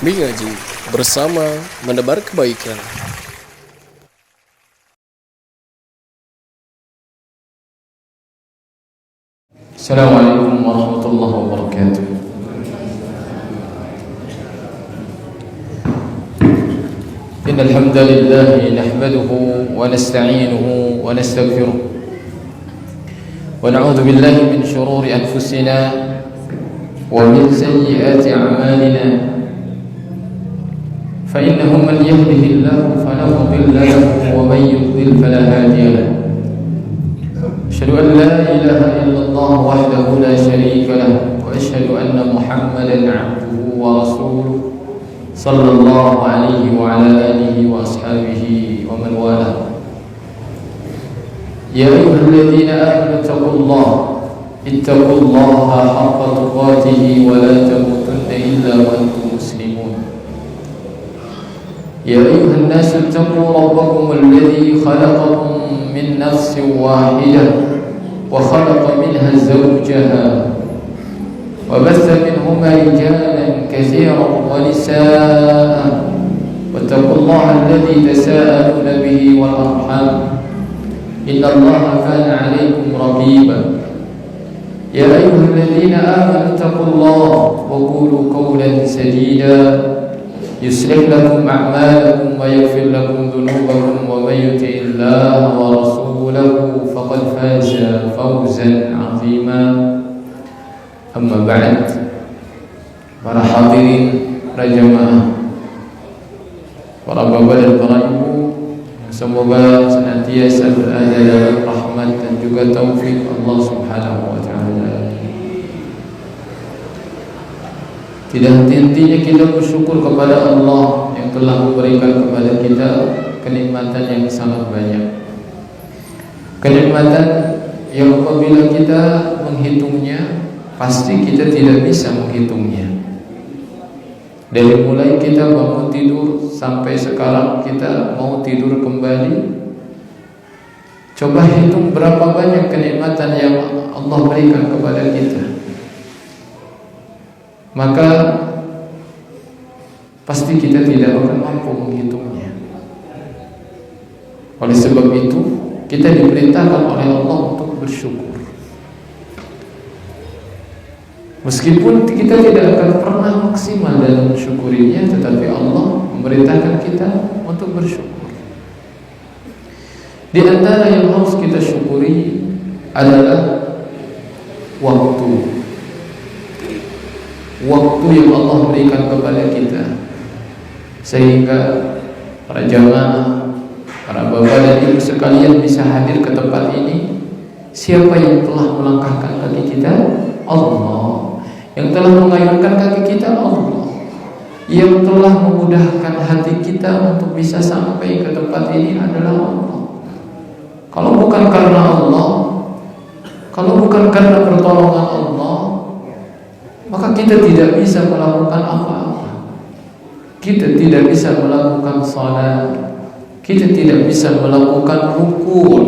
Mengaji bersama menebar kebaikan. Assalamualaikum warahmatullahi wabarakatuh. Innal hamdalillah nahmaduhu wa nasta'inuhu wa nastaghfiruh wa na'udzu billahi min shururi anfusina wa min sayyiati a'malina. Fa innahu man yahdihillahu fala mudilla lahu wa man yudlil fala hadiya lahu. أشهد أن لا إله إلا الله وحده لا شريك له وأشهد أن محمدا عبده ورسوله صلى الله عليه وعلى آله وأصحابه ومن والاه. يا أيها الذين آمنوا اتقوا الله حق تقاته ولا تموتن إلا وأنتم مسلمون. يا أيها الناس اتقوا ربكم الذي خلقكم من نفس واحدة وخلق منها زوجها وبث منهما رجالا كثيرا ونساء واتقوا الله الذي تساءلون به والأرحام إن الله كان عليكم رقيبا. يا أيها الذين آمنوا اتقوا الله وقولوا قولا سديدا يصلح لكم أعمالكم ويغفر لكم ذنوبكم ومن يطع الله ورسوله فقد فاز فوزا عظيما. أما بعد, para hadirin, para jamaah, para bapak dan para ibu, semoga senantiasa berada dalam rahmat dan juga taufik Allah Subhanahu wa taala. Tidak henti-hentinya kita bersyukur kepada Allah yang telah memberikan kepada kita kenikmatan yang sangat banyak. Kenikmatan yang apabila kita menghitungnya, pasti kita tidak bisa menghitungnya. Dari mulai kita bangun tidur sampai sekarang kita mau tidur kembali, coba hitung berapa banyak kenikmatan yang Allah berikan kepada kita. Maka pasti kita tidak akan mampu menghitungnya. Oleh sebab itu, kita diperintahkan oleh Allah untuk bersyukur. Meskipun kita tidak akan pernah maksimal dalam mensyukurinya, tetapi Allah memerintahkan kita untuk bersyukur. Di antara yang harus kita syukuri adalah waktu yang Allah berikan kepada kita, sehingga para jamaah, para bapak dan ibu sekalian bisa hadir ke tempat ini. Siapa yang telah melangkahkan kaki kita? Allah. Yang telah mengayunkan kaki kita? Allah. Yang telah memudahkan hati kita untuk bisa sampai ke tempat ini adalah Allah. Kalau bukan karena Allah, kalau bukan karena pertolongan Allah, maka kita tidak bisa melakukan apa-apa. Kita tidak bisa melakukan salat, kita tidak bisa melakukan rukuk,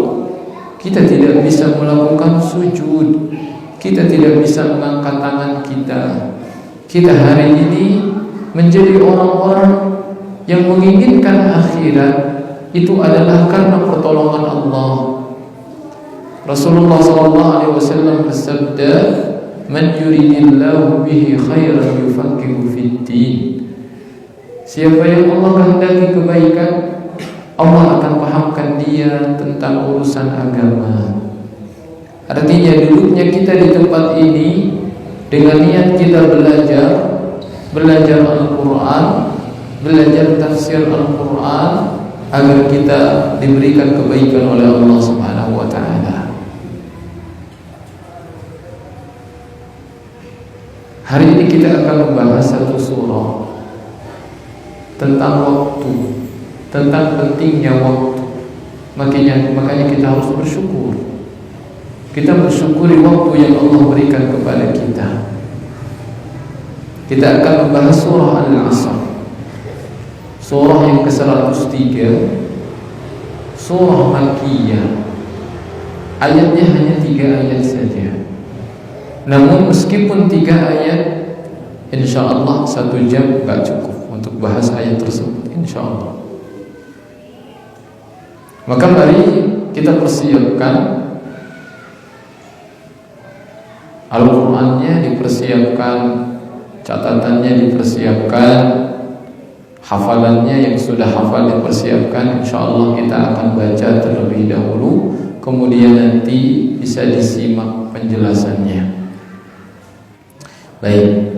kita tidak bisa melakukan sujud, kita tidak bisa mengangkat tangan kita. Kita hari ini menjadi orang-orang yang menginginkan akhirat itu adalah karena pertolongan Allah. Rasulullah SAW bersabda, "Man yuridillahu bihi khairan yufaqihu fid-din." Siapa yang Allah kehendaki kebaikan, Allah akan pahamkan dia tentang urusan agama. Artinya duduknya kita di tempat ini dengan niat kita belajar Al-Quran, belajar tafsir Al-Quran, agar kita diberikan kebaikan oleh Allah Subhanahu wa taala. Hari ini kita akan membahas satu surah tentang waktu, tentang pentingnya waktu. Makanya kita harus bersyukur. Kita bersyukuri waktu yang Allah berikan kepada kita. Kita akan membahas surah Al-Asr, surah yang ke-103, surah Makkiyah. Ayatnya hanya 3 ayat saja. Namun meskipun 3 ayat, insya Allah 1 jam gak cukup bahas ayat tersebut insyaallah. Maka mari kita persiapkan Al-Qur'annya, dipersiapkan catatannya, dipersiapkan hafalannya, yang sudah hafal dipersiapkan. Insyaallah kita akan baca terlebih dahulu, kemudian nanti bisa disimak penjelasannya. Baik.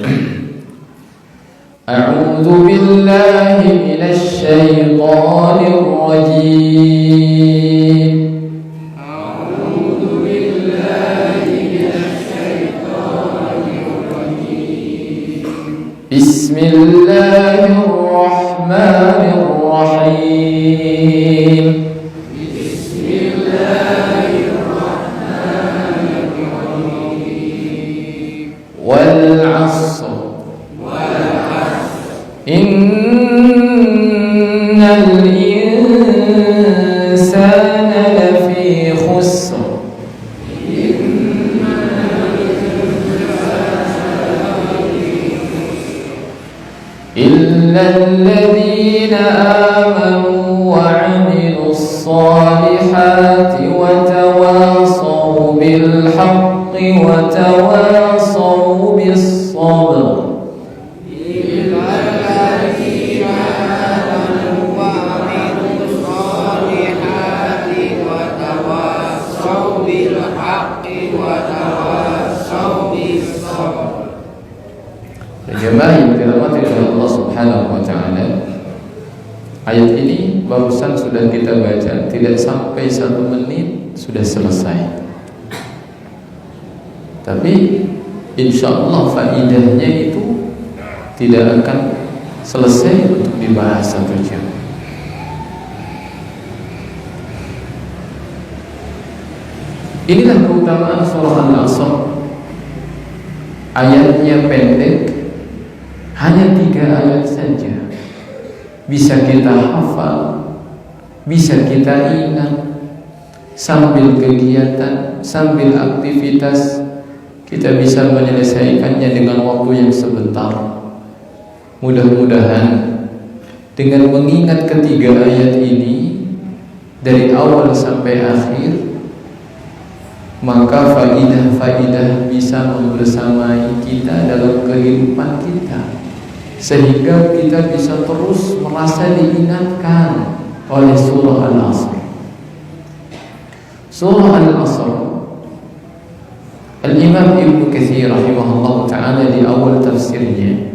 A'udzu billahi minasy syaithanir rajim. A'udzu billahi minasy syaithanir rajim. Bismillahirrahmanirrahim. Wal 'ashr. Innal insana lafi khusr. Illa alladhina amanu wa 'amilus salihati wa tawasaw bil haqqi wa tawasaw bis sabr. Jemaah yang dirahmati oleh Allah Subhanahu wa taala, ayat ini barusan sudah kita baca, tidak sampai 1 menit sudah selesai. Tapi insyaallah faidahnya itu tidak akan selesai untuk dibahas 1 jam. Inilah keutamaan surah Al-'Ashr. Ayatnya pendek, hanya 3 ayat saja. Bisa kita hafal, bisa kita ingat, sambil kegiatan, sambil aktivitas, kita bisa menyelesaikannya dengan waktu yang sebentar. Mudah-mudahan dengan mengingat ketiga ayat ini dari awal sampai akhir, maka faidah-faidah bisa membersamai kita dalam kehidupan kita, sehingga kita bisa terus merasa diingatkan oleh surah Al-'Ashr. Surah Al-'Ashr, Al-Imam Ibnu Katsir rahimahullah ta'ala di awal tafsirnya,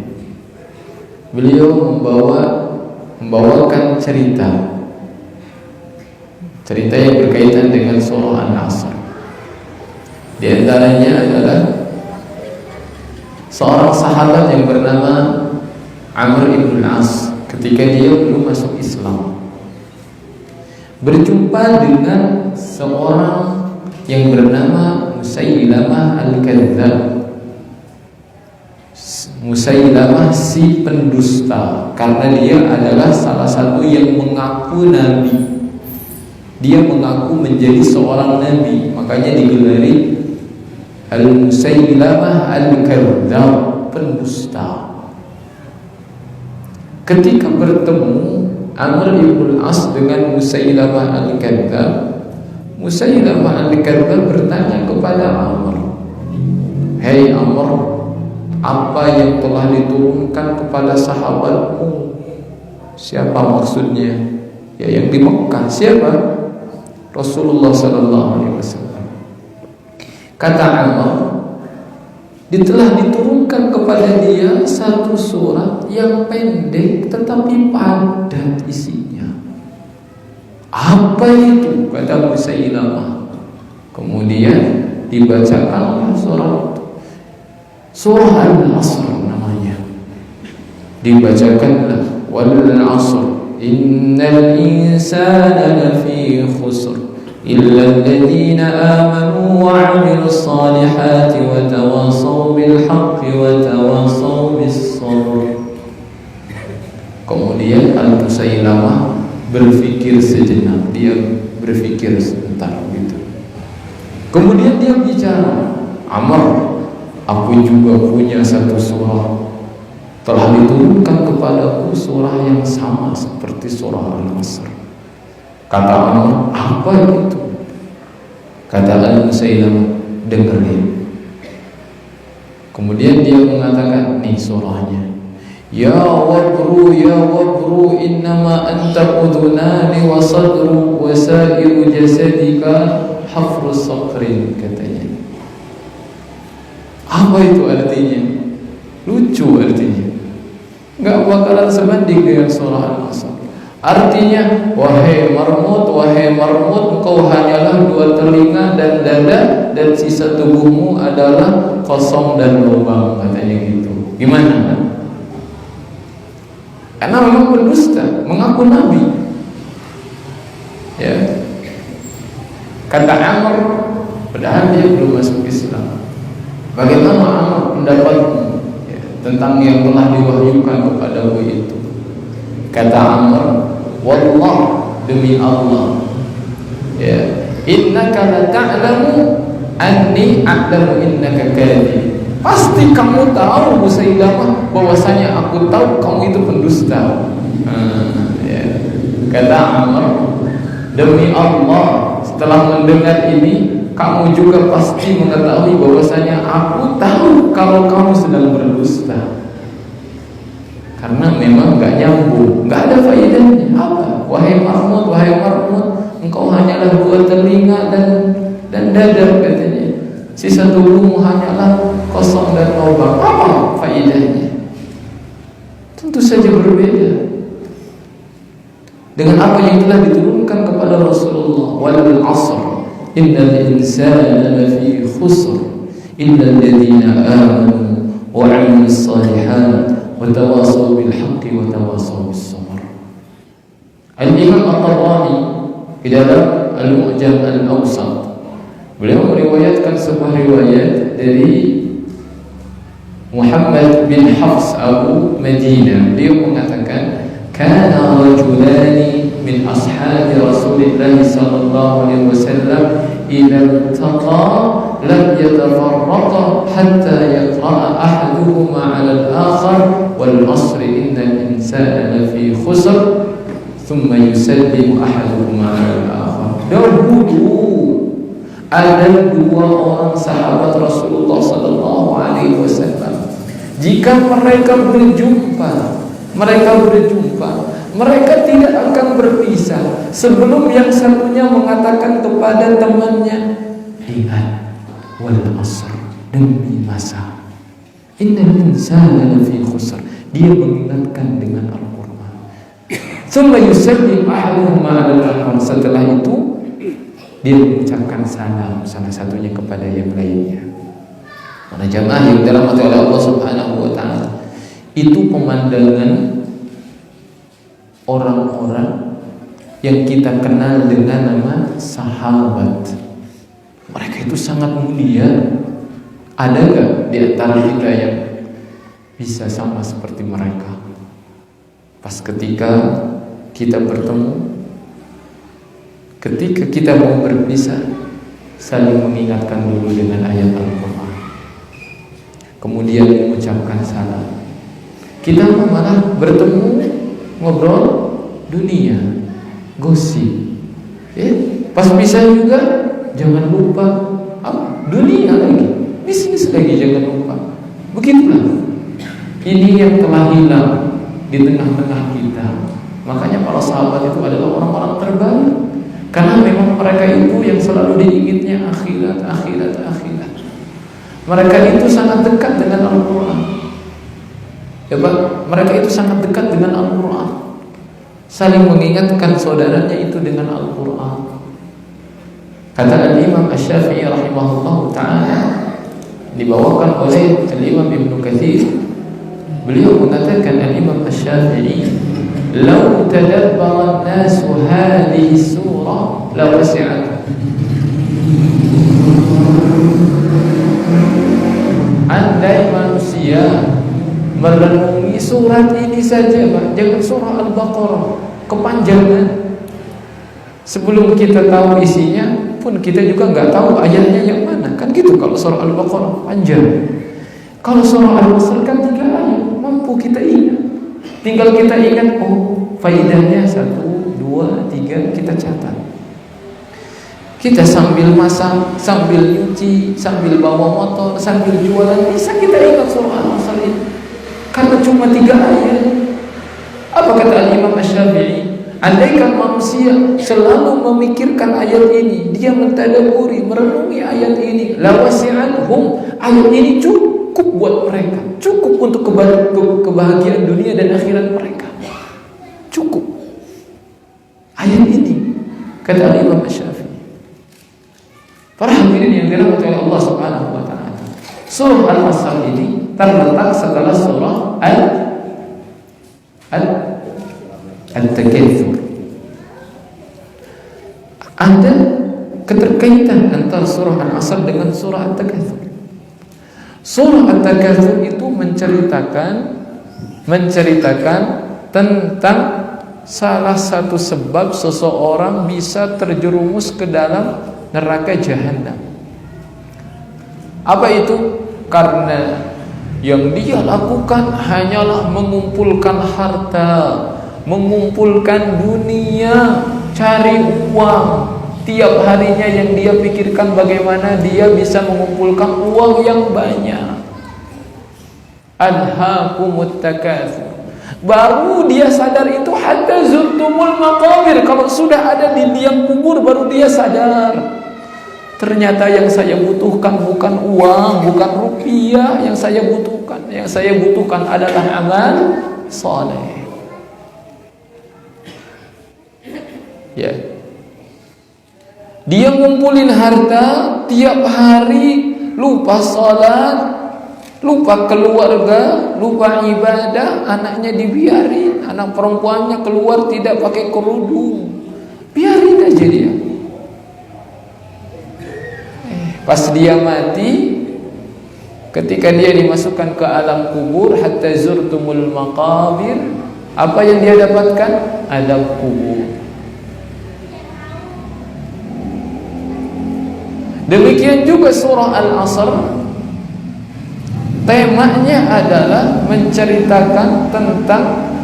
beliau membawakan cerita yang berkaitan dengan surah Al-'Ashr. Di antaranya adalah seorang sahabat yang bernama Amr ibn al-As, ketika dia belum masuk Islam, berjumpa dengan seorang yang bernama Musailamah al-Kadzdzab. Musailamah si pendusta, karena dia adalah salah satu yang mengaku nabi. Dia mengaku menjadi seorang nabi, makanya digelari Al-Musailamah al-Kadzdzab, pendusta. Ketika bertemu Amr ibn al-As dengan Musailamah al-Kadzdzab, Musailamah al-Kadzdzab bertanya kepada Amr, "Hei Amr, apa yang telah diturunkan kepada sahabatmu?" Siapa maksudnya? Ya, yang di Mekah. Siapa? Rasulullah sallallahu alaihi wasallam. Kata Amr, telah diturunkan kepada dia satu surat yang pendek tetapi padat isinya. Apa itu? Kata Musailamah. Kemudian dibacakan surah Al-'Ashr namanya. Dibacakanlah wal 'ashr innal insana lafi khusr illa alladhina amanu wa 'amilus salihati wa tawasaw bil haqqi wa tawasaw bis sabr. Kemudian Al-Musailamah berpikir sejenak, dia berpikir sebentar gitu. Kemudian dia bicara, "Amr, aku juga punya satu surah telah diturunkan kepadaku surah yang sama seperti surah Al-Asr. Kata Amr, apa itu? Kata Al-Musailamah, dengerin. Kemudian dia mengatakan, nih surahnya. Ya wabru innama anta udhunani wa sadru wa sa'iru jasadika hafru saqrin, katanya. Apa itu artinya? Lucu artinya, nggak bakalan sebanding dengan surah Al-Asr. Artinya, wahai marmut, engkau hanyalah 2 telinga dan dada, dan sisa tubuhmu adalah kosong dan lubang, katanya gitu. Gimana? Karena memang pendusta, mengaku nabi. Ya. Kata Amr, padahal dia belum masuk Islam. Bagaimana Amr pendapatmu tentang yang telah diwahyukan kepadamu itu? Kata Amr, wallah, demi Allah, ya, innaka la ta'lamu anni a'lamu innaka kadhib. Pasti kamu tahu Musailamah bahwasanya aku tahu kamu itu pendusta. Ya. Kata Amr, demi Allah, setelah mendengar ini kamu juga pasti mengetahui bahwasanya aku tahu kalau kamu sedang berdusta. Karena memang gak nyambung, gak ada faedahnya. Apa? Wahai marmut, engkau hanyalah 2 telinga dan dada, katanya. Sisa tubuhmu hanyalah kosong dan lubang. Apa faedahnya? Tentu saja berbeda dengan apa yang telah diturunkan kepada Rasulullah. Wal 'asr innal insana lafi khusr illal ladzina amanu wa 'amilus shalihat wa tawasaw bil haqqi wa tawasaw bis sabr. Al-Imam At-Tabrani di dalam Al-Mu'jam Al-Awsat, beliau meriwayatkan sebuah riwayat dari Muhammad bin Hafs Abu Madinah. Beliau mengatakan, kana rajulani min ashabi Rasulillah sallallahu alaihi wasallam idza iltaqa lam yatafarraqa hatta yaqra'a ahaduhuma 'ala al-akhar wal 'asr innal insana lafi khusr thumma yusallimu ahaduhuma 'ala al-akhar. Dahulu ada 2 orang sahabat Rasulullah sallallahu alaihi wasallam. Jika mereka berjumpa, mereka tidak akan berpisah sebelum yang satunya mengatakan kepada temannya, ingat, wal asr, demi masa, innal insana lafi khusr. Dia mengingatkan dengan Al-Quran. Tsumma yusallim ahaduhuma 'ala al-akhar. Setelah itu dia mengucapkan salam salah satunya kepada yang lainnya. Para jamaah yang dirahmati oleh Allah Subhanahu wa taala, itu pemandangan orang-orang yang kita kenal dengan nama sahabat. Mereka itu sangat mulia. Ada enggak di antara kita yang bisa sama seperti mereka? Pas ketika kita bertemu, ketika kita mau berpisah, saling mengingatkan dulu dengan ayat Al-Quran, kemudian mengucapkan salam. Kita malah bertemu, ngobrol dunia, gosip. Pas pisah juga jangan lupa dunia lagi, bisnis lagi jangan lupa. Begitulah. Ini yang telah hilang di tengah-tengah kita. Makanya para sahabat itu adalah orang-orang terbaik. Karena memang mereka itu yang selalu diinginnya akhirat. Mereka itu sangat dekat dengan Al-Quran. Ya Pak, mereka itu sangat dekat dengan Al-Quran. Saling mengingatkan saudaranya itu dengan Al-Quran. Kata Al-Imam Asy-Syafi'i rahimahullah ta'ala, dibawakan oleh Al-Imam Ibn Katsir. Beliau mengatakan, Al-Imam Asy-Syafi'i, "Lau tadabbara an-nasu hadhihi surah la wasi'at." Andai manusia merenungi surat ini saja, Pak, jangan surah Al-Baqarah, kepanjangan. Sebelum kita tahu isinya pun kita juga nggak tahu ayatnya yang mana, kan gitu. Kalau surah Al-Baqarah panjang, kalau surah Al-Asr kan 3 ayat, mampu kita Tinggal kita ingat, oh faedahnya 1, 2, 3, kita catat. Kita sambil masak, sambil nyuci, sambil bawa motor, sambil jualan, bisa kita ingat surah Al-Asr ini. Karena cuma 3 ayat. Apa kata Imam Asy-Syafi'i? Andaikan manusia selalu memikirkan ayat ini, dia mentadabburi, merenungi ayat ini, la wasi'anhum, ayat ini cukup buat mereka, cukup untuk kebahagiaan dunia dan akhirat mereka. Cukup. Ayat ini kata Imam Asy-Syafi'i. Para hadirin yang dirahmati oleh Allah Subhanahu wa taala. Surah Al-Asr ini terletak setelah surah Al-Takatsur. Ada keterkaitan antara surah Al-Asr dengan surah Al-Takatsur. Surah Al-Takatsur itu menceritakan tentang salah satu sebab seseorang bisa terjerumus ke dalam neraka jahanam. Apa itu? Karena yang dia lakukan hanyalah mengumpulkan harta, mengumpulkan dunia, cari uang. Tiap harinya yang dia pikirkan bagaimana dia bisa mengumpulkan uang yang banyak. Alhaakumut takatsur. Baru dia sadar itu hatta zurtumul maqabir. Kalau sudah ada di liang kubur baru dia sadar. Ternyata yang saya butuhkan bukan uang, bukan rupiah yang saya butuhkan. Yang saya butuhkan adalah amal saleh. Ya. Dia ngumpulin harta tiap hari, lupa salat, lupa keluarga, lupa ibadah, anaknya dibiarin, anak perempuannya keluar tidak pakai kerudung. Biarin aja dia. Pas dia mati, ketika dia dimasukkan ke alam kubur, hatta zurtumul maqabir, apa yang dia dapatkan? Adab kubur. Demikian juga surah Al-Asr, temanya adalah menceritakan tentang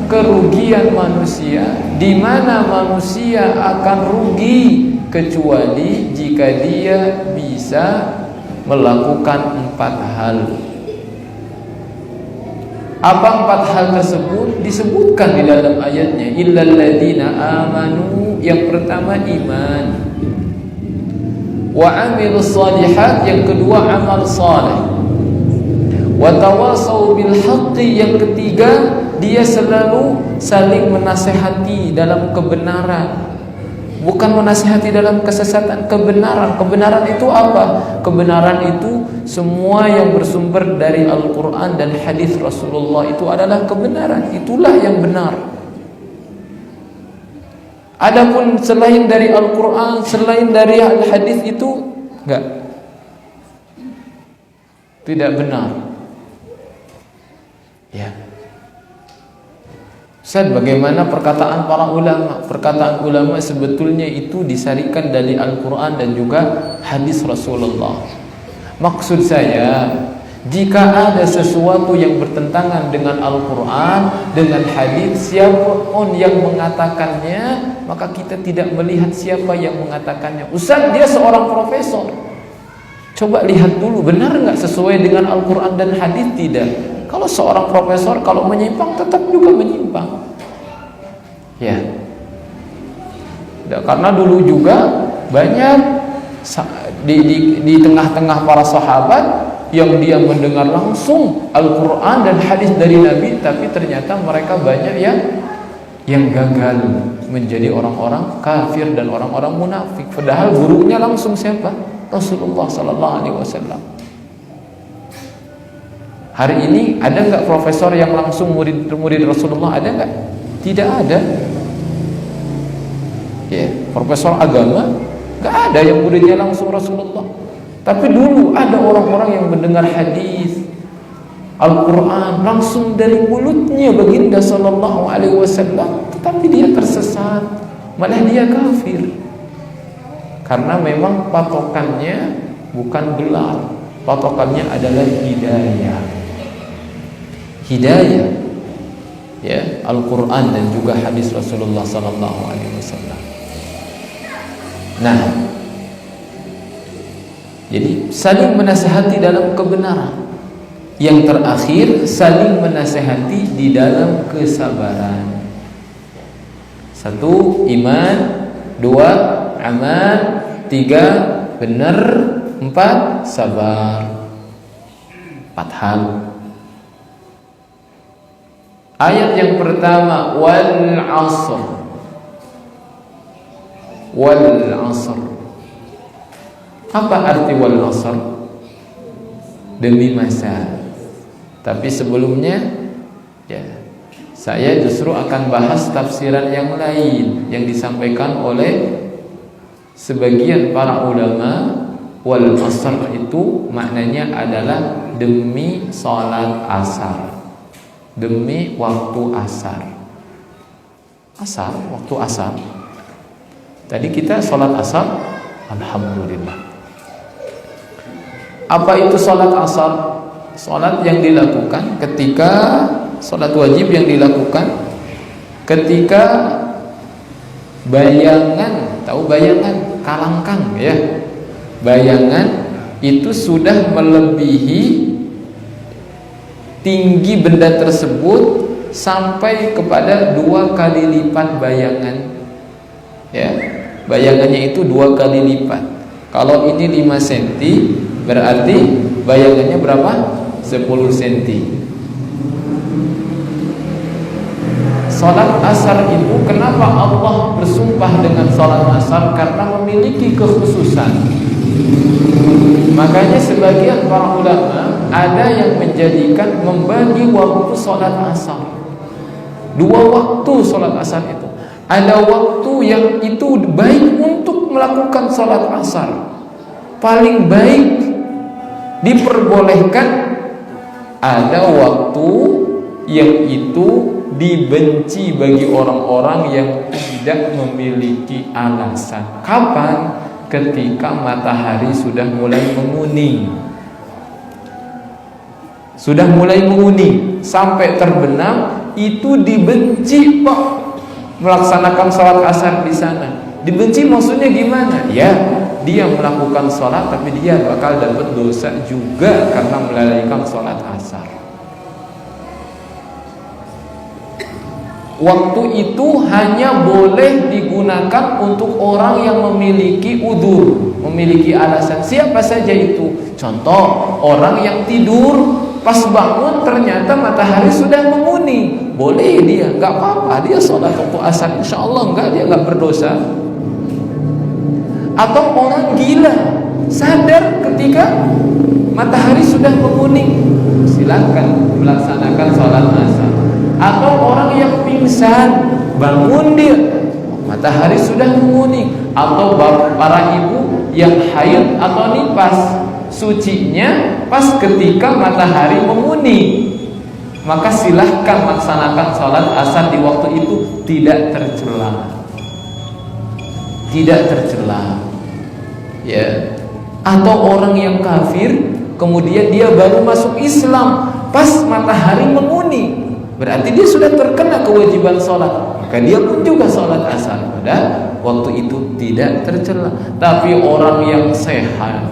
kerugian manusia, di mana manusia akan rugi kecuali jika dia bisa melakukan 4 hal. Apa 4 hal tersebut? Disebutkan di dalam ayatnya, illal ladzina amanu, yang pertama iman, wa amilus shalihat, yang kedua amal saleh, wa tawasau bil haqqi, yang ketiga dia selalu saling menasehati dalam kebenaran. Bukan menasihati dalam kesesatan, kebenaran. Kebenaran itu apa? Kebenaran itu semua yang bersumber dari Al-Quran dan hadis Rasulullah itu adalah kebenaran. Itulah yang benar. Adapun selain dari Al-Quran, selain dari hadis itu enggak, tidak benar. Ya. Ustaz, bagaimana perkataan para ulama? Perkataan ulama sebetulnya itu disarikan dari Al-Quran dan juga hadis Rasulullah. Maksud saya, jika ada sesuatu yang bertentangan dengan Al-Quran, dengan hadis, siapapun yang mengatakannya, maka kita tidak melihat siapa yang mengatakannya. Ustaz, dia seorang profesor. Coba lihat dulu, benar nggak sesuai dengan Al-Quran dan hadis? Tidak. Kalau seorang profesor, kalau menyimpang, tetap juga menyimpang. Ya. Karena dulu juga banyak di tengah-tengah para sahabat yang dia mendengar langsung Al-Quran dan hadis dari Nabi, tapi ternyata mereka banyak yang gagal menjadi orang-orang kafir dan orang-orang munafik. Padahal gurunya langsung siapa? Rasulullah sallallahu alaihi wasallam. Hari ini ada nggak profesor yang langsung murid Rasulullah? Ada nggak? Tidak ada. Ya, profesor agama nggak ada yang muridnya langsung Rasulullah. Tapi dulu ada orang-orang yang mendengar hadis Al-Quran langsung dari mulutnya baginda Sallallahu Alaihi Wasallam, tetapi dia tersesat, malah dia kafir. Karena memang patokannya bukan gelar, patokannya adalah hidayah. Hidayah. ya, Al-Quran dan juga hadis Rasulullah SAW. Nah, jadi saling menasihati dalam kebenaran. Yang terakhir, saling menasihati di dalam kesabaran. 1, iman. 2, amal. 3, benar. 4, sabar. 4 hal. Ayat yang pertama, wal asr. Wal asr. Apa arti wal asr? Demi masa. Tapi sebelumnya, ya, saya justru akan bahas tafsiran yang lain yang disampaikan oleh sebagian para ulama. Wal asr itu maknanya adalah demi salat asar, demi waktu asar. Asar, waktu asar. Tadi kita salat asar, alhamdulillah. Apa itu salat asar? Salat yang dilakukan ketika salat wajib yang dilakukan ketika bayangan, tahu bayangan, kalangkang ya. Bayangan itu sudah melebihi tinggi benda tersebut sampai kepada 2 kali lipat bayangan. Ya, bayangannya itu 2 kali lipat. Kalau ini 5 cm, berarti bayangannya berapa? 10 cm. Salat asar itu kenapa Allah bersumpah dengan salat asar? Karena memiliki kekhususan. Makanya sebagian para ulama ada yang menjadikan membagi waktu salat asar. 2 waktu salat asar itu. Ada waktu yang itu baik untuk melakukan salat asar. Paling baik diperbolehkan. Ada waktu yang itu dibenci bagi orang-orang yang tidak memiliki alasan. Kapan? Ketika matahari sudah mulai menguning. Sudah mulai menguning sampai terbenam, itu dibenci Pak melaksanakan sholat asar di sana. Dibenci maksudnya gimana? Ya, dia melakukan sholat tapi dia bakal dapat dosa juga karena melalaikan sholat asar. Waktu itu hanya boleh digunakan untuk orang yang memiliki udzur, memiliki alasan. Siapa saja itu? Contoh, orang yang tidur pas bangun ternyata matahari sudah menguning. Boleh dia, nggak apa-apa, dia sholat waktu asar, insya Allah dia nggak berdosa. Atau orang gila, sadar ketika matahari sudah menguning, silakan melaksanakan sholat asar. Atau orang yang pingsan, bangun dia, matahari sudah menguning. Atau para ibu yang haid atau nifas, sucinya pas ketika matahari menguning, maka silahkan laksanakan sholat asar di waktu itu, tidak tercela. Tidak tercela. Ya. Atau orang yang kafir, kemudian dia baru masuk Islam pas matahari menguning, berarti dia sudah terkena kewajiban sholat, maka dia pun juga sholat asar pada waktu itu, tidak tercela. Tapi orang yang sehat,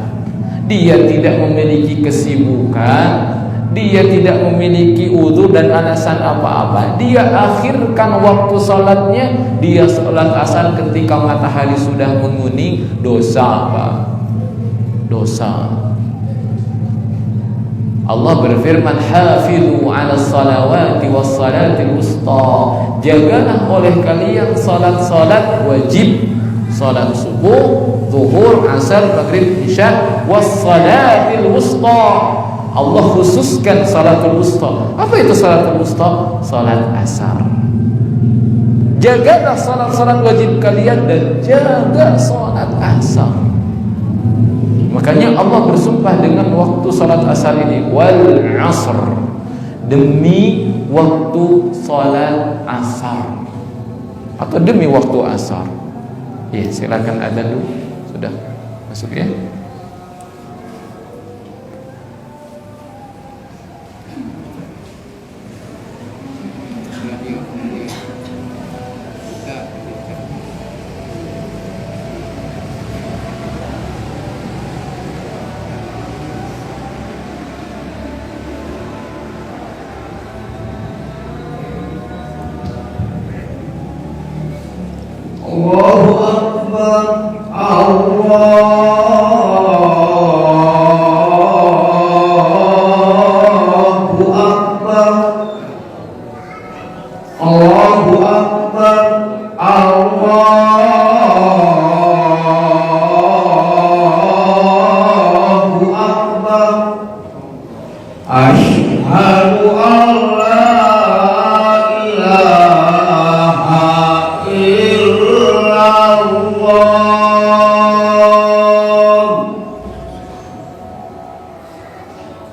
dia tidak memiliki kesibukan, dia tidak memiliki udzur dan alasan apa-apa, dia akhirkan waktu sholatnya, dia sholat asar ketika matahari sudah menguning, dosa Pak, dosa. Allah berfirman, hafizu 'ala salawati was salatil wusta. Jagalah oleh kalian salat-salat wajib, salat subuh, zuhur, asar, maghrib, isya, was salatil wusta. Allah khususkan salatul wusta. Apa itu salatul wusta? Salat asar. Jagalah salat-salat wajib kalian dan jaga salat asar. Makanya Allah bersumpah dengan waktu salat asar ini, wal asr, demi waktu salat asar, atau demi waktu asar. Ya, silakan adzan dulu. Sudah masuk ya. Asyhadu an la ilaha illallah.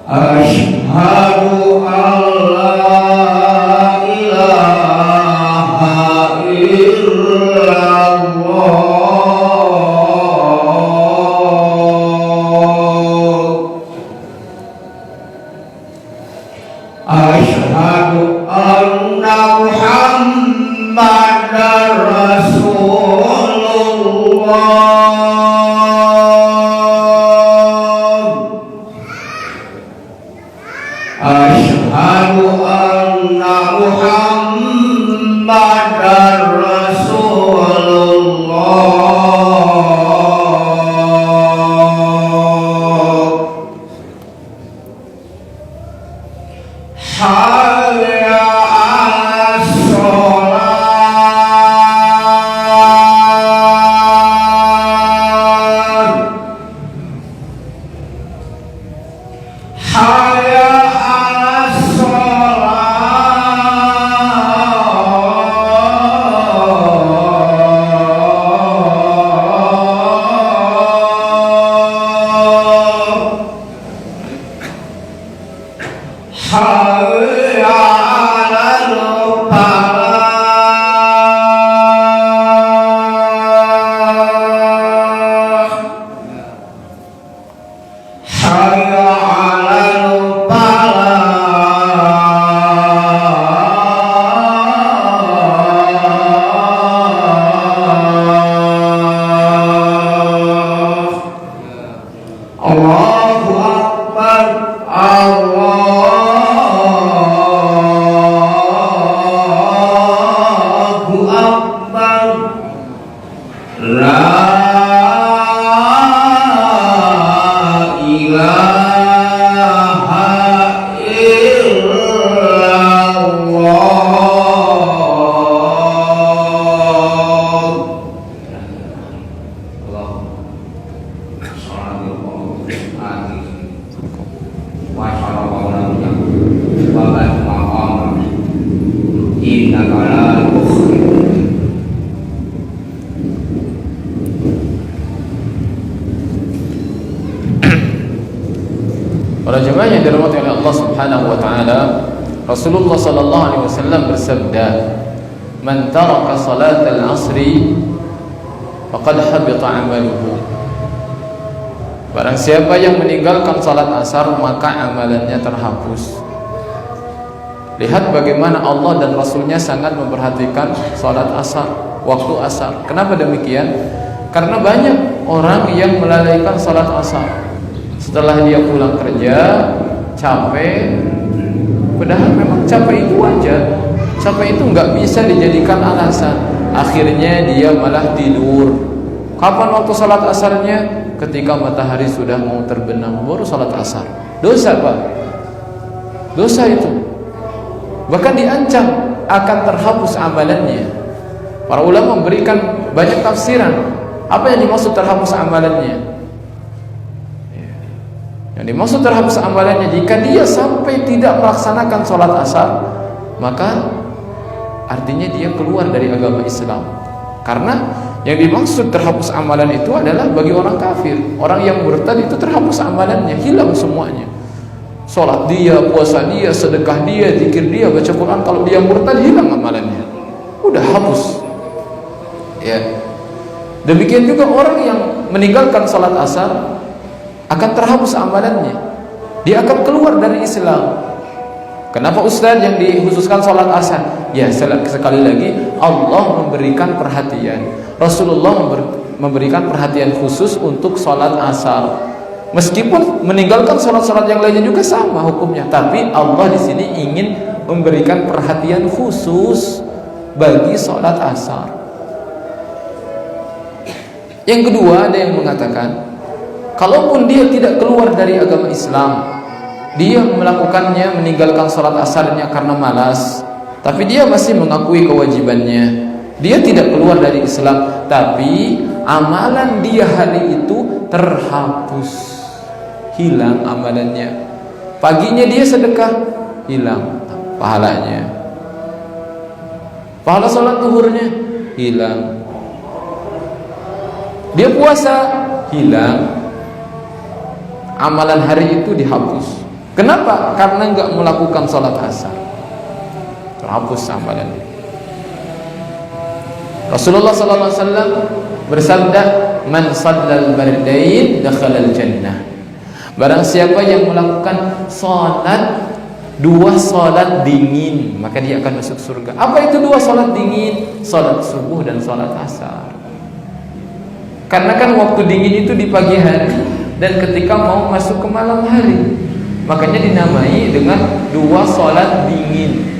Asyhadu an la ilaha illallah. Asyhadu anna Muhammadar Rasulullah. Asyhadu anna Muhammadar Rasulullah. Hayya 'alas shalah. Hayya 'alas shalah. Hayya 'alal falah. Hayya 'alal falah. Allahu Akbar. Allahu Akbar. La ilaha Para jemaah yang dirahmati oleh Allah Subhanahu wa taala, Rasulullah sallallahu alaihi wasallam bersabda, "Man taraka salatal 'asri faqad habita 'amaluhu." Barang siapa yang meninggalkan salat asar, maka amalannya terhapus. Lihat bagaimana Allah dan Rasulnya sangat memperhatikan salat asar, waktu asar. Kenapa demikian? Karena banyak orang yang melalaikan salat asar. Setelah dia pulang kerja, capek, padahal memang capek itu wajar. Capek itu nggak bisa dijadikan alasan. Akhirnya dia malah tidur. Kapan waktu salat asarnya? Ketika matahari sudah mau terbenam, baru salat asar. Dosa, Pak. Dosa itu. Bahkan diancam akan terhapus amalannya. Para ulama memberikan banyak tafsiran. Apa yang dimaksud terhapus amalannya? Yang dimaksud terhapus amalannya, jika dia sampai tidak melaksanakan sholat asar, maka artinya dia keluar dari agama Islam. Karena yang dimaksud terhapus amalan itu adalah bagi orang kafir. Orang yang murtad itu terhapus amalannya, hilang semuanya. Sholat dia, puasa dia, sedekah dia, zikir dia, baca Quran, kalau dia murtad hilang amalannya, udah hapus. Ya. Demikian juga orang yang meninggalkan sholat asar akan terhapus amalannya, dia akan keluar dari Islam. Kenapa Ustaz yang dikhususkan sholat asar? Ya, sekali lagi Allah memberikan perhatian, Rasulullah memberikan perhatian khusus untuk sholat asar. Meskipun meninggalkan sholat-sholat yang lainnya juga sama hukumnya, tapi Allah di sini ingin memberikan perhatian khusus bagi sholat asar. Yang kedua, ada yang mengatakan, kalaupun dia tidak keluar dari agama Islam, dia melakukannya, meninggalkan sholat asarnya karena malas, tapi dia masih mengakui kewajibannya, dia tidak keluar dari Islam, tapi amalan dia hari itu terhapus, hilang amalannya. Paginya dia sedekah, hilang pahalanya. Pahala sholat zuhurnya hilang. Dia puasa, hilang. Amalan hari itu dihapus. Kenapa? Karena enggak melakukan sholat asar. Terhapus amalannya. Rasulullah sallallahu alaihi wasallam bersabda, "Man shallal bardain dakhalal jannah." Barang siapa yang melakukan salat dua salat dingin, maka dia akan masuk surga. Apa itu dua salat dingin? Salat subuh dan salat asar. Karena kan waktu dingin itu di pagi hari dan ketika mau masuk ke malam hari. Makanya dinamai dengan dua salat dingin.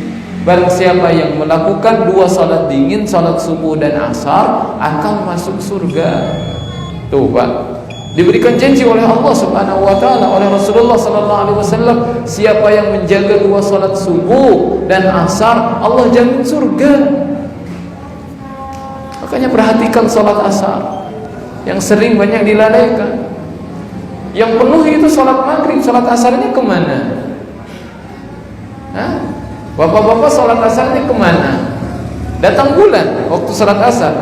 Barang siapa yang melakukan dua salat dingin, salat subuh dan asar, akan masuk surga. Tuh Pak, diberikan janji oleh Allah Subhanahu wa taala, oleh Rasulullah sallallahu alaihi wasallam, siapa yang menjaga dua salat subuh dan asar, Allah jamin surga. Makanya perhatikan salat asar yang sering banyak dilalaikan. Yang penuh itu salat maghrib, salat asarnya kemana? Hah? Bapak-bapak salat asarnya kemana? Datang bulan waktu salat asar?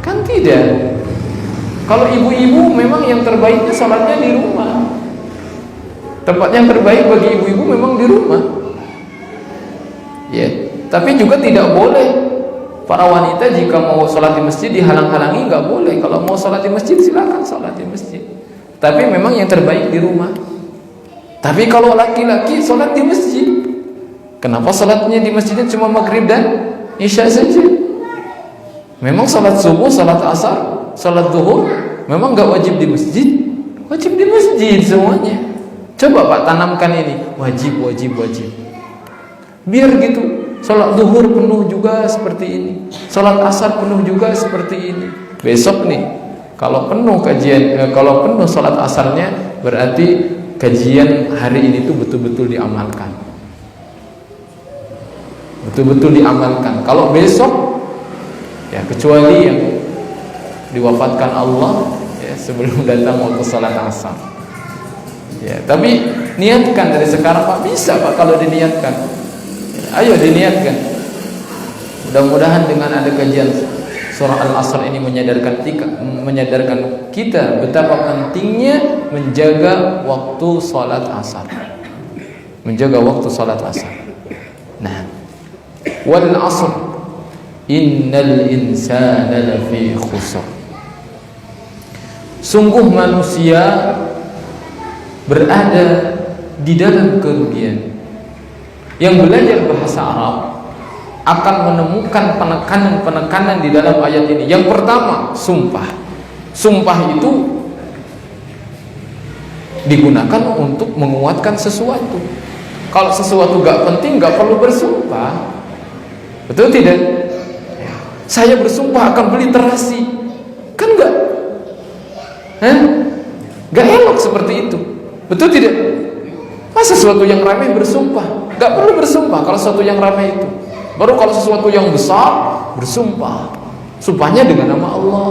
Kan tidak. Kalau ibu-ibu memang yang terbaiknya salatnya di rumah. Tempat yang terbaik bagi ibu-ibu memang di rumah. Ya, tapi juga tidak boleh para wanita jika mau salat di masjid dihalang-halangi, nggak boleh. Kalau mau salat di masjid silakan salat di masjid. Tapi memang yang terbaik di rumah. Tapi kalau laki-laki salat di masjid, kenapa salatnya di masjidnya cuma maghrib dan isya saja? Memang salat subuh, salat asar, salat zuhur memang nggak wajib di masjid? Wajib di masjid semuanya. Coba Pak tanamkan ini, wajib, wajib, wajib. Biar gitu, salat zuhur penuh juga seperti ini, salat asar penuh juga seperti ini. Besok nih, kalau penuh kajian, kalau penuh salat asarnya, berarti kajian hari ini tuh betul-betul diamalkan. Betul-betul diamalkan. Kalau besok, ya kecuali yang diwafatkan Allah ya, sebelum datang waktu salat asar. Ya, tapi niatkan dari sekarang Pak, bisa Pak kalau diniatkan. Ayo diniatkan. Mudah-mudahan dengan ada kajian surah Al-Asr ini menyadarkan kita betapa pentingnya menjaga waktu salat asar. Menjaga waktu salat asar. Nah, wal 'asr innal insana lafi khusr. Sungguh manusia berada di dalam kerugian. Yang belajar bahasa Arab akan menemukan penekanan-penekanan di dalam ayat ini. Yang pertama, sumpah. Sumpah itu digunakan untuk menguatkan sesuatu. Kalau sesuatu gak penting, gak perlu bersumpah. Betul tidak? Saya bersumpah akan beli terasi. Kan gak? Gak elok seperti itu. Betul tidak? Masa sesuatu yang ramai bersumpah? Gak perlu bersumpah kalau sesuatu yang ramai itu. Baru kalau sesuatu yang besar bersumpah. Sumpahnya dengan nama Allah.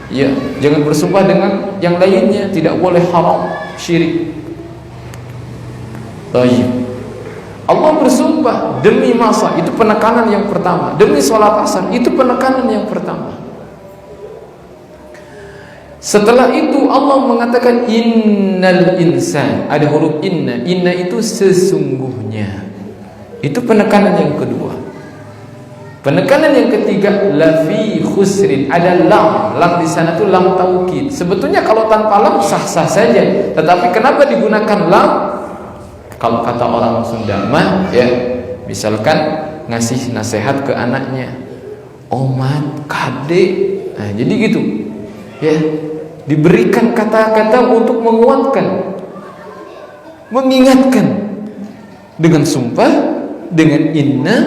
Ya, jangan bersumpah dengan yang lainnya, tidak boleh, haram, syirik. Baik. Allah bersumpah demi masa, itu penekanan yang pertama. Demi sholat asar, itu penekanan yang pertama. Setelah itu Allah mengatakan innal insan, ada huruf inna. Inna itu sesungguhnya. Itu penekanan yang kedua. Penekanan yang ketiga, lafi khusrin, ada lam. Lam di sana tuh lam taukid. Sebetulnya kalau tanpa lam sah-sah saja. Tetapi kenapa digunakan lam? Kalau kata orang Sunda mah, ya, misalkan ngasih nasihat ke anaknya, omat, kade, nah, jadi gitu, ya, diberikan kata-kata untuk menguatkan, mengingatkan dengan sumpah, dengan inna,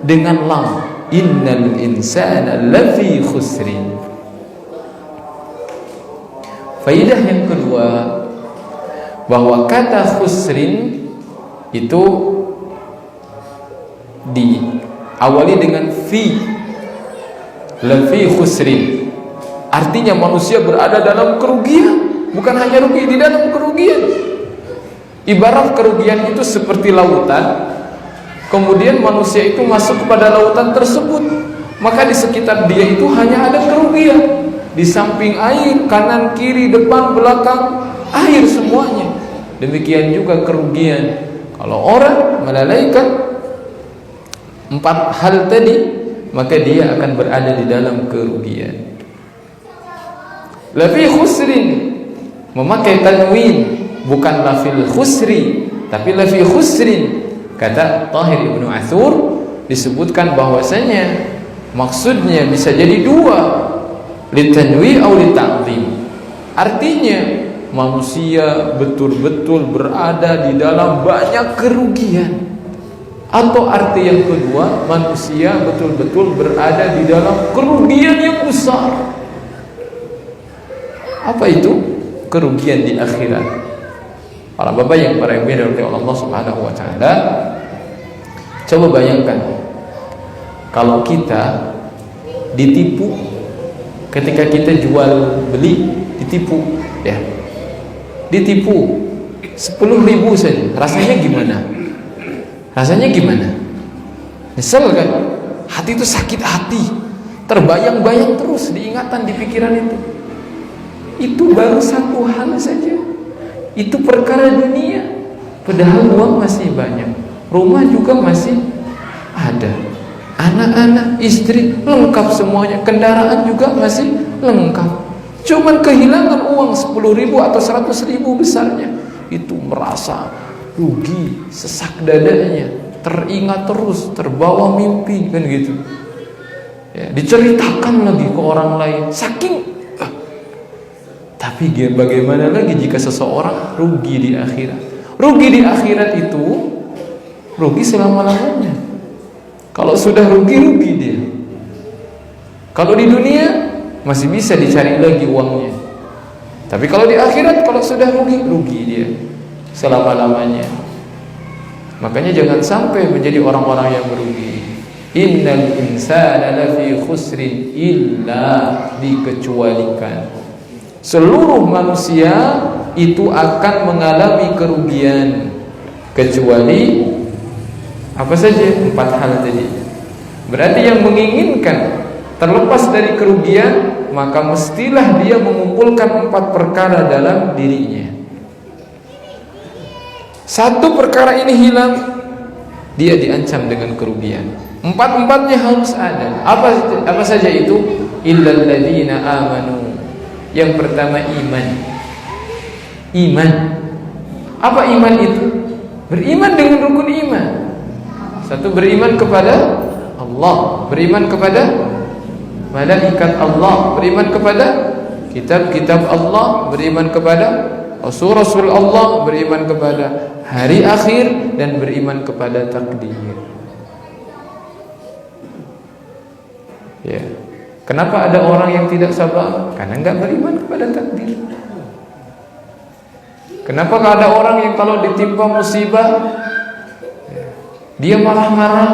dengan lam. Innal insana lafi khusrin. Faidah yang kedua, bahwa kata khusrin itu diawali dengan fi, lafi khusrin. Artinya manusia berada dalam kerugian. Bukan hanya rugi, di dalam kerugian. Ibarat kerugian itu seperti lautan, kemudian manusia itu masuk kepada lautan tersebut, maka di sekitar dia itu hanya ada kerugian. Di samping air, kanan, kiri, depan, belakang, air semuanya. Demikian juga kerugian. Kalau orang melalaikan 4 hal tadi, maka dia akan berada di dalam kerugian. Lafi khusrin, memakai tanwin, bukan lafil khusri, tapi lafi khusrin. Kata Tahir Ibnu Athur, disebutkan bahwasanya maksudnya bisa jadi 2, litanwi atau lita'zim. Artinya manusia betul-betul berada di dalam banyak kerugian, atau arti yang kedua, manusia betul-betul berada di dalam kerugian yang besar. Apa itu? Kerugian di akhirat. Para bapak yang dirahmati oleh Allah Subhanahu wa taala, coba bayangkan kalau kita ditipu ketika kita jual beli, ditipu ya. Ditipu 10.000 saja. Rasanya gimana? Rasanya gimana? Nyesel kan? Hati itu sakit hati. Terbayang-bayang terus diingatan di pikiran itu. Itu baru satu hal saja. Itu perkara dunia. Padahal uang masih banyak, rumah juga masih ada, anak-anak, istri lengkap semuanya, kendaraan juga masih lengkap. Cuman kehilangan uang 10.000 atau 100.000 besarnya, itu merasa rugi, sesak dadanya, teringat terus, terbawa mimpi kan gitu ya, diceritakan lagi ke orang lain, saking tapi bagaimana lagi jika seseorang rugi di akhirat? Rugi di akhirat itu rugi selama-lamanya. Kalau sudah rugi dia. Kalau di dunia masih bisa dicari lagi uangnya. Tapi kalau di akhirat, kalau sudah rugi dia selama-lamanya. Makanya jangan sampai menjadi orang-orang yang merugi. Innal insana lafi khusrin illa, dikecualikan seluruh manusia itu akan mengalami kerugian, kecuali apa saja? 4 hal tadi. Berarti yang menginginkan terlepas dari kerugian, maka mestilah dia mengumpulkan 4 perkara dalam dirinya. Satu perkara ini hilang, dia diancam dengan kerugian. 4-4-nya harus ada. Apa saja itu? Illal ladzina amanu. Yang pertama iman. Iman. Apa iman itu? Beriman dengan rukun iman. Satu, beriman kepada Allah, beriman kepada malaikat Allah, beriman kepada kitab-kitab Allah, beriman kepada Rasul-Rasul Allah, beriman kepada hari akhir, dan beriman kepada takdir. Ya. Kenapa ada orang yang tidak sabar? Karena enggak beriman kepada takdir. Kenapa ada orang yang kalau ditimpa musibah dia marah-marah,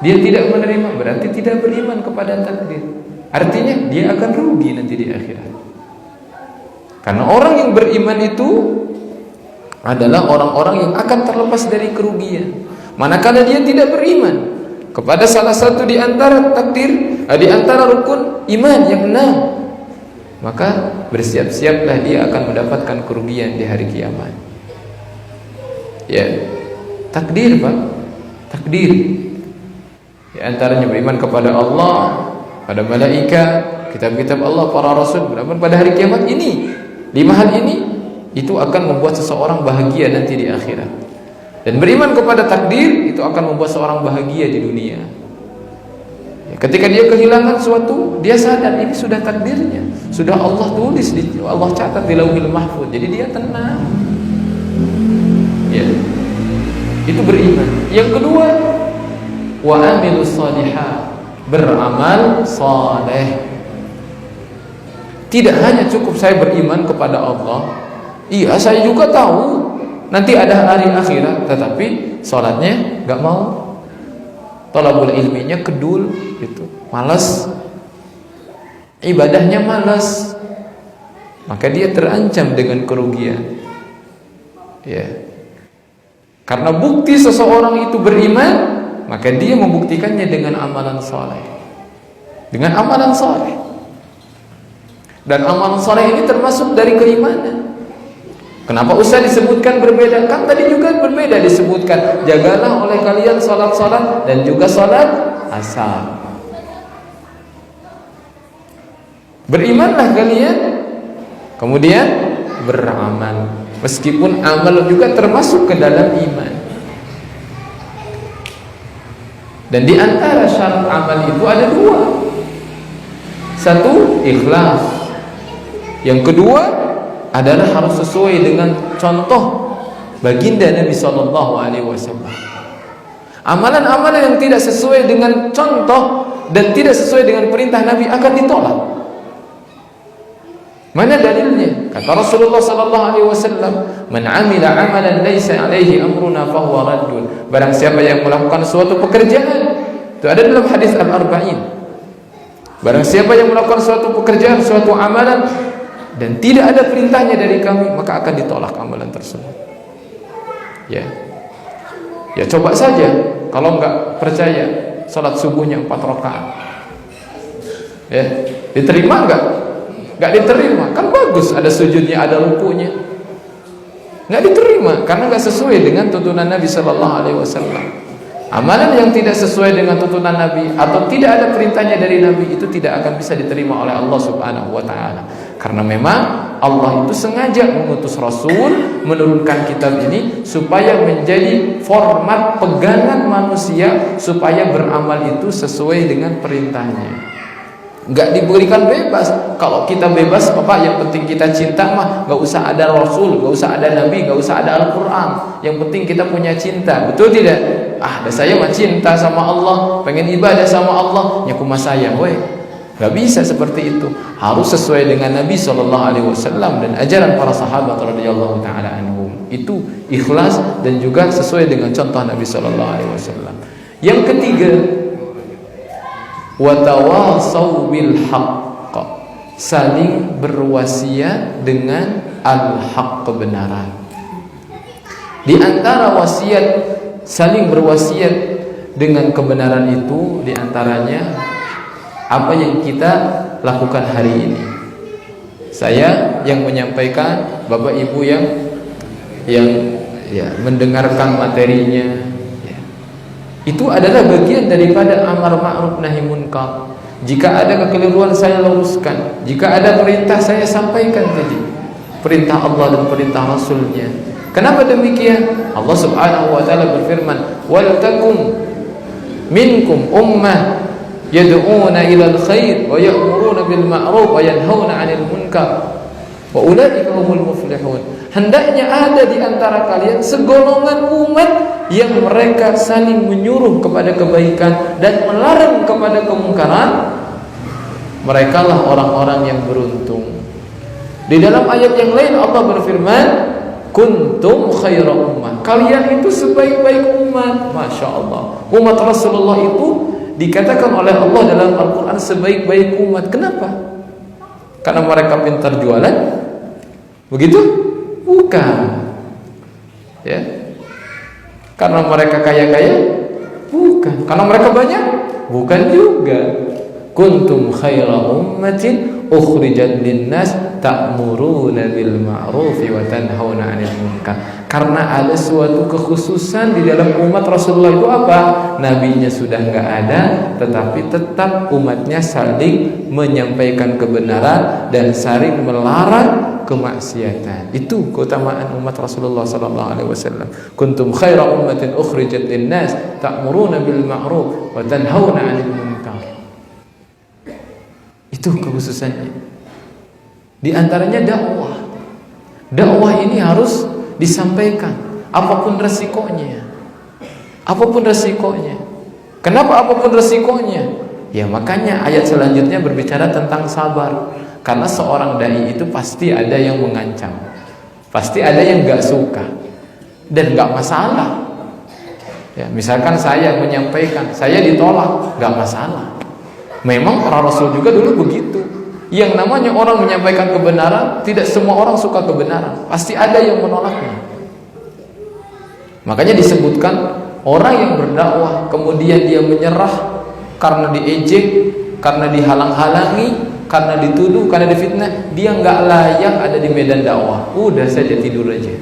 dia tidak menerima? Berarti tidak beriman kepada takdir. Artinya dia akan rugi nanti di akhirat. Karena orang yang beriman itu adalah orang-orang yang akan terlepas dari kerugian. Manakala dia tidak beriman kepada salah satu di antara takdir, di antara rukun iman yang 6, maka bersiap-siaplah dia akan mendapatkan kerugian di hari kiamat. Ya, takdir Pak, takdir. Di antaranya beriman kepada Allah, pada malaikat, kitab-kitab Allah, para rasul, beriman pada hari kiamat. Ini 5 hal ini itu akan membuat seseorang bahagia nanti di akhirat. Dan beriman kepada takdir itu akan membuat seorang bahagia di dunia. Ya, ketika dia kehilangan suatu, dia sadar ini sudah takdirnya, sudah Allah tulis, Allah catat di Lauhil Mahfuz. Jadi dia tenang. Ya, itu beriman. Yang kedua, wa amilus shalihat, beramal saleh. Tidak hanya cukup saya beriman kepada Allah, iya saya juga tahu nanti ada hari akhirat, tetapi sholatnya gak mau, thalabul ilminya kedul, gitu, malas, ibadahnya malas, maka dia terancam dengan kerugian. Ya. Karena bukti seseorang itu beriman, maka dia membuktikannya dengan amalan saleh. Dengan amalan saleh. Dan amalan saleh ini termasuk dari keimanan. Kenapa Ustaz disebutkan berbeda? Kan tadi juga berbeda disebutkan, jagalah oleh kalian salat-salat dan juga salat asar. Berimanlah kalian, kemudian beramal. Meskipun amal juga termasuk ke dalam iman. Dan di antara syarat amal itu ada dua. Satu, ikhlas. Yang kedua adalah harus sesuai dengan contoh baginda Nabi SAW. Amalan-amalan yang tidak sesuai dengan contoh dan tidak sesuai dengan perintah Nabi akan ditolak. Mana dalilnya? Kata Rasulullah SAW, "Man 'amila 'amalan laisa 'alaihi amruna fahuwa raddun." Barang siapa yang melakukan suatu pekerjaan, itu ada dalam hadis Al-Arba'in. Barang siapa yang melakukan suatu pekerjaan, suatu amalan dan tidak ada perintahnya dari kami, maka akan ditolak amalan tersebut. Ya. Ya coba saja, kalau enggak percaya, salat subuhnya 4 rakaat. Ya, diterima enggak? Enggak diterima. Kan bagus ada sujudnya, ada rukunya. Enggak diterima karena enggak sesuai dengan tuntunan Nabi sallallahu alaihi wasallam. Amalan yang tidak sesuai dengan tuntunan Nabi atau tidak ada perintahnya dari Nabi itu tidak akan bisa diterima oleh Allah Subhanahu wa taala. Karena memang Allah itu sengaja mengutus Rasul, menurunkan kitab ini supaya menjadi format pegangan manusia supaya beramal itu sesuai dengan perintahnya. Enggak diberikan bebas. Kalau kita bebas, Bapak, yang penting kita cinta mah enggak usah ada Rasul, enggak usah ada Nabi, enggak usah ada Al-Qur'an. Yang penting kita punya cinta. Betul tidak? Saya mah cinta sama Allah, pengen ibadah sama Allah, ya kumaha sayang we. Enggak bisa seperti itu. Harus sesuai dengan Nabi SAW dan ajaran para sahabat radhiyallahu taala anhum. Itu ikhlas dan juga sesuai dengan contoh Nabi SAW. Yang ketiga, watawasau bil haqq, saling berwasiat dengan al-haq, kebenaran. Di antara wasiat, saling berwasiat dengan kebenaran itu, di antaranya apa yang kita lakukan hari ini. Saya yang menyampaikan, Bapak Ibu yang mendengarkan materinya, itu adalah bagian daripada amar ma'ruf nahi munkar. Jika ada kekeliruan saya luruskan, jika ada perintah saya sampaikan tadi, perintah Allah dan perintah Rasulnya. Kenapa demikian? Allah Subhanahu wa taala berfirman, "Wal takum minkum ummah yad'una ilal khair wa ya'muruna bil ma'ruf wa yanhauna 'anil munkar wa ulaika humul muflihun." Hendaknya ada di antara kalian segolongan umat yang mereka saling menyuruh kepada kebaikan dan melarang kepada kemungkaran. Merekalah orang-orang yang beruntung. Di dalam ayat yang lain Allah berfirman, kuntum khaira ummah, kalian itu sebaik-baik umat. Masya Allah, umat Rasulullah itu dikatakan oleh Allah dalam Al-Quran sebaik-baik umat. Kenapa? Karena mereka pintar jualan? Begitu? Bukan. Ya. Karena mereka kaya-kaya? Bukan. Karena mereka banyak? Bukan juga. Kuntum khaira ummatin ukhrijat linnas ta'muruna bil ma'rufi wa tanhauna 'anil munkar. Karena ada suatu kekhususan di dalam umat Rasulullah itu apa? Nabinya sudah enggak ada, tetapi tetap umatnya saling menyampaikan kebenaran dan saling melarang kemaksiatan. Itu keutamaan umat Rasulullah sallallahu alaihi wasallam. Kuntum khaira ummatin ukhrijat linnas ta'muruna bil ma'ruf wa tanhauna 'anil munkar. Itu kekhususannya. Di antaranya dakwah. Dakwah ini harus disampaikan apapun resikonya. Apapun resikonya. Kenapa apapun resikonya? Ya makanya ayat selanjutnya berbicara tentang sabar. Karena seorang dai itu pasti ada yang mengancam, pasti ada yang gak suka, dan gak masalah. Ya, misalkan saya menyampaikan, saya ditolak, gak masalah. Memang para Rasul juga dulu begitu. Yang namanya orang menyampaikan kebenaran, tidak semua orang suka kebenaran, pasti ada yang menolaknya. Makanya disebutkan orang yang berdakwah kemudian dia menyerah karena diejek, karena dihalang-halangi, karena dituduh, karena difitnah, dia nggak layak ada di medan dakwah. Udah saja tidur aja.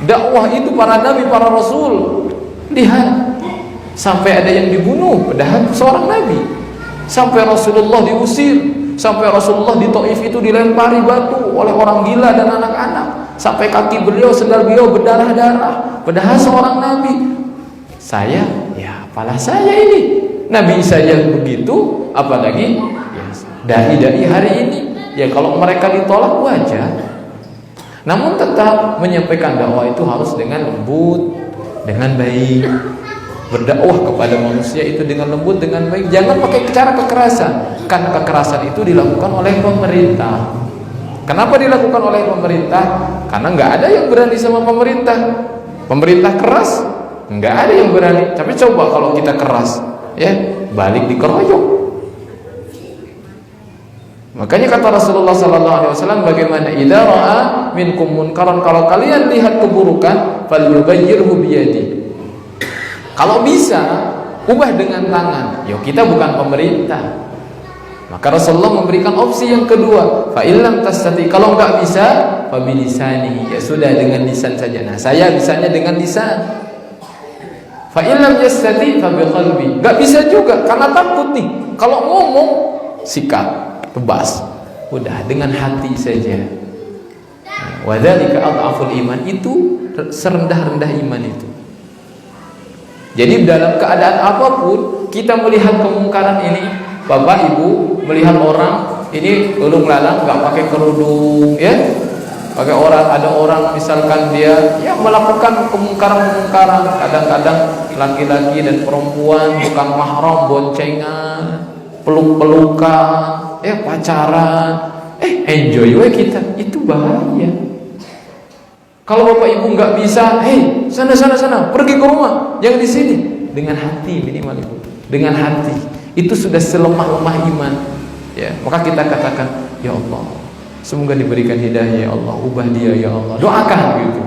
Dakwah itu para nabi, para rasul. Lihat, sampai ada yang dibunuh, padahal seorang nabi. Sampai Rasulullah diusir, sampai Rasulullah di Taif itu dilempari batu oleh orang gila dan anak-anak. Sampai kaki beliau, sendal beliau berdarah-darah, padahal seorang nabi. Saya, ya apalah saya ini. Nabi saja begitu, apalagi ya, dai-dai hari ini. Ya kalau mereka ditolak wajar. Namun tetap menyampaikan dakwah itu harus dengan lembut, dengan baik. Berdakwah kepada manusia itu dengan lembut, dengan baik. Jangan pakai cara kekerasan, karena kekerasan itu dilakukan oleh pemerintah. Kenapa dilakukan oleh pemerintah? Karena nggak ada yang berani sama pemerintah. Pemerintah keras, nggak ada yang berani. Tapi coba kalau kita keras, ya balik dikeroyok. Makanya kata Rasulullah SAW, bagaimana idza ra'a minkum munkaran, kalau kalian lihat keburukan, falyughayyirhu biyadi. Kalau bisa ubah dengan tangan. Ya kita bukan pemerintah. Maka Rasulullah memberikan opsi yang kedua, fa illam tastati, kalau enggak bisa, fa bilisanihi, ya sudah dengan lisan saja. Nah, saya bisanya dengan lisan. Fa illam yastati fa biqalbi. Enggak bisa juga karena takut nih. Kalau ngomong sikat, tebas. Udah dengan hati saja. Wa dzalika adhaful iman, itu serendah-rendah iman itu. Jadi dalam keadaan apapun kita melihat kemungkaran ini, Bapak Ibu melihat orang ini ulung lalang nggak pakai kerudung, ya, pakai ada orang misalkan dia ya melakukan kemungkaran, kadang-kadang laki-laki dan perempuan bukan mahram, boncengan, peluk-pelukan, pacaran, enjoy we kita, itu bahaya. Kalau Bapak Ibu nggak bisa, sana, pergi ke rumah, jangan di sini. Dengan hati minimal Ibu, dengan hati. Itu sudah selemah-lemah iman. Ya, maka kita katakan, ya Allah, semoga diberikan hidayah, ya Allah, ubah dia, ya Allah. Doakan gitu.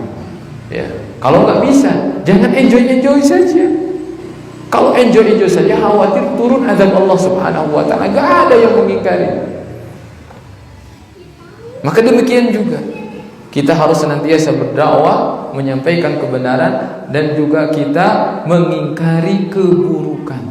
Ya, kalau nggak bisa, jangan enjoy saja. Kalau enjoy saja, khawatir turun azab Allah Subhanahu Wa Taala. Nggak ada yang mengingkari. Maka demikian juga. Kita harus senantiasa berdakwah, menyampaikan kebenaran, dan juga kita mengingkari keburukan.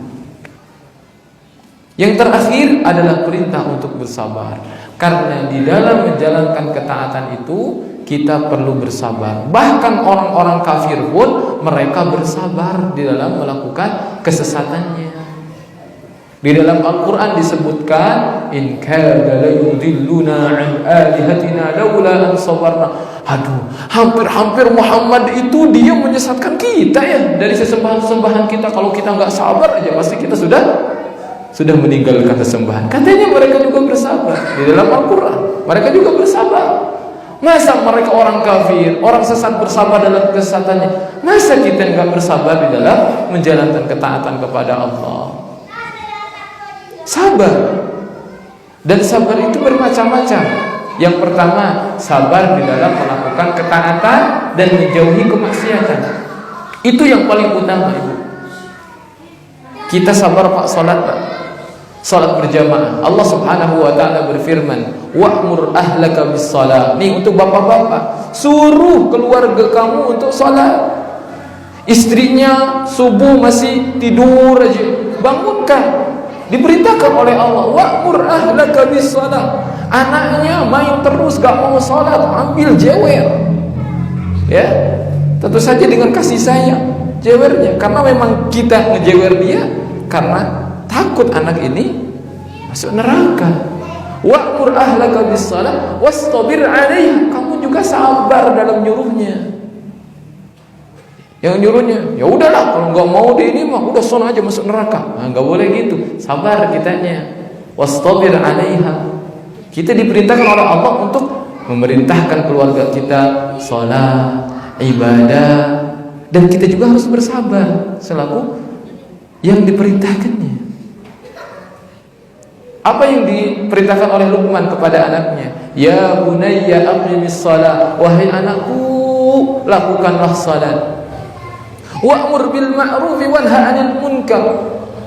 Yang terakhir adalah perintah untuk bersabar. Karena di dalam menjalankan ketaatan itu kita perlu bersabar. Bahkan orang-orang kafir pun mereka bersabar di dalam melakukan kesesatannya. Di dalam Al-Quran disebutkan, in kada la yudilluna an alihatina laula an sabarna. Aduh, hampir Muhammad itu dia menyesatkan kita ya dari sesembahan-sembahan kita. Kalau kita nggak sabar aja pasti kita sudah meninggalkan sesembahan. Katanya mereka juga bersabar. Di dalam Al-Quran mereka juga bersabar. Masa mereka orang kafir, orang sesat bersabar dalam kesesatannya? Masa kita nggak bersabar di dalam menjalankan ketaatan kepada Allah? Sabar. Dan sabar itu bermacam-macam. Yang pertama, sabar di dalam melakukan ketaatan dan menjauhi kemaksiatan. Itu yang paling utama, Ibu. Kita sabar Pak, salat Pak. Salat berjamaah. Allah Subhanahu Wa Taala berfirman, wa'mur ahlaka bis salat. Nih untuk bapak-bapak, suruh keluarga kamu untuk salat. Istrinya subuh masih tidur aja, bangunkan. Diperintahkan oleh Allah, wa'mur ahlaka bis salat. Anaknya main terus gak mau salat, ambil jewer. Ya, tentu saja dengan kasih sayang jewernya, karena memang kita ngejewer dia karena takut anak ini masuk neraka. Wa'mur ahlaka bis salat wastabir 'alaiha. Kamu juga sabar dalam nyuruhnya. Yang nyuruhnya, ya udahlah, kalau nggak mau di ini mah udah sono aja masuk neraka. Nah, nggak boleh gitu. Sabar kitanya. Wastabir 'alaiha. Kita diperintahkan oleh Allah untuk memerintahkan keluarga kita salat, ibadah, dan kita juga harus bersabar selaku yang diperintahkannya. Apa yang diperintahkan oleh Luqman kepada anaknya? Ya bunayya aqimis shalah, wahai anakku, lakukanlah salat. Wa'mur bil ma'rufi wanha 'anil munkar.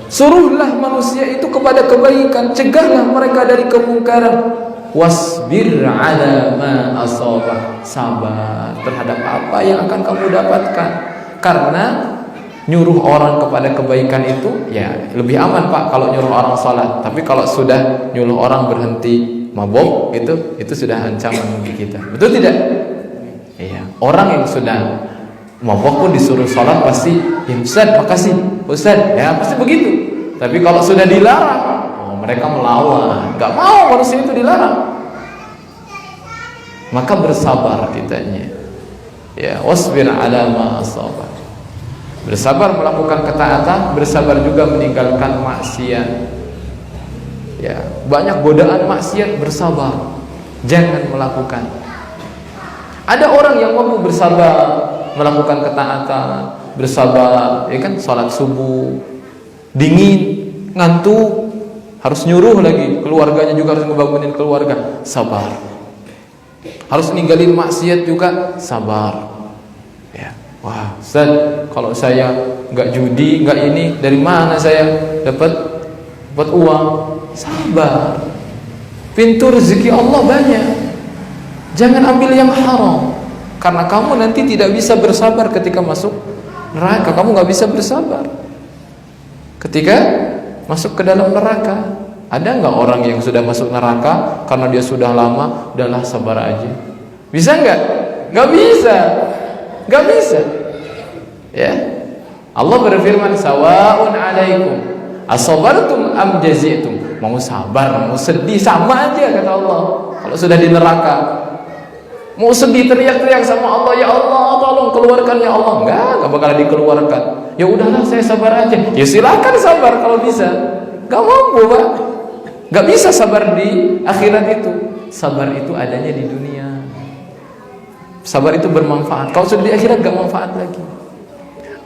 Suruhlah manusia itu kepada kebaikan, cegahlah mereka dari kemungkaran. Wasbir 'ala ma asabah. Sabar terhadap apa yang akan kamu dapatkan. Karena nyuruh orang kepada kebaikan itu ya lebih aman Pak kalau nyuruh orang sholat. Tapi kalau sudah nyuruh orang berhenti mabok itu sudah ancaman bagi kita. Betul tidak? Iya. Orang yang sudah mabok pun disuruh sholat pasti, ya Ustaz makasih Ustaz, ya pasti begitu. Tapi kalau sudah dilarang, mereka melawan, nggak mau manusia itu dilarang. Maka bersabar kitanya. Ya, wasbir 'ala ma asabah. Bersabar melakukan ketaatan, bersabar juga meninggalkan maksiat. Ya, banyak godaan maksiat, bersabar. Jangan melakukan. Ada orang yang mampu bersabar melakukan ketaatan, bersabar, ya kan, sholat subuh, dingin, ngantuk, harus nyuruh lagi, keluarganya juga harus ngebangunin keluarga, sabar. Harus ninggalin maksiat juga, sabar. Ya, wah, Ustaz, kalau saya nggak judi, nggak ini, dari mana saya dapat uang? Sabar. Pintu rezeki Allah banyak. Jangan ambil yang haram. Karena kamu nanti tidak bisa bersabar ketika masuk neraka. Kamu nggak bisa bersabar ketika masuk ke dalam neraka. Ada nggak orang yang sudah masuk neraka karena dia sudah lama, udahlah sabar aja? Bisa nggak? Nggak bisa, nggak bisa. Ya, Allah berfirman, sawaun alaikum asabartum am jazitum. Mau sabar, mau sedih, sama aja kata Allah. Kalau sudah di neraka, mau sedih teriak-teriak sama Allah, ya Allah tolong keluarkan ya Allah, enggak bakal dikeluarkan. Ya udahlah saya sabar aja. Ya silakan sabar kalau bisa. Gak mampu Pak, gak bisa sabar di akhirat itu. Sabar itu adanya di dunia. Sabar itu bermanfaat. Kalau sudah di akhirat gak manfaat lagi.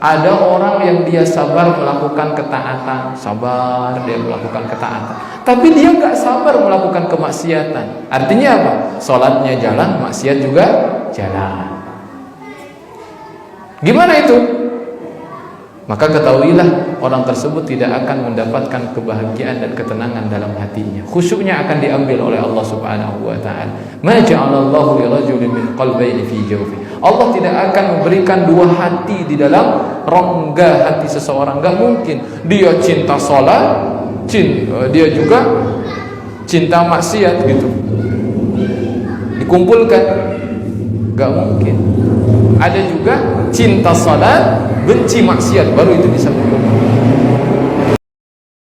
Ada orang yang dia sabar melakukan ketaatan, sabar dia melakukan ketaatan, tapi dia nggak sabar melakukan kemaksiatan. Artinya apa? Sholatnya jalan, maksiat juga jalan. Gimana itu? Maka ketahuilah orang tersebut tidak akan mendapatkan kebahagiaan dan ketenangan dalam hatinya. Khusyuknya akan diambil oleh Allah Subhanahu wa taala. Ma ja'alallahu li rajulin min qalbayni fi jawfi. Allah tidak akan memberikan dua hati di dalam rongga hati seseorang. Gak mungkin. Dia cinta sholat, dia juga cinta maksiat gitu. Dikumpulkan. Gak mungkin. Ada juga cinta sholat, benci maksiat, baru itu bisa berkumpul.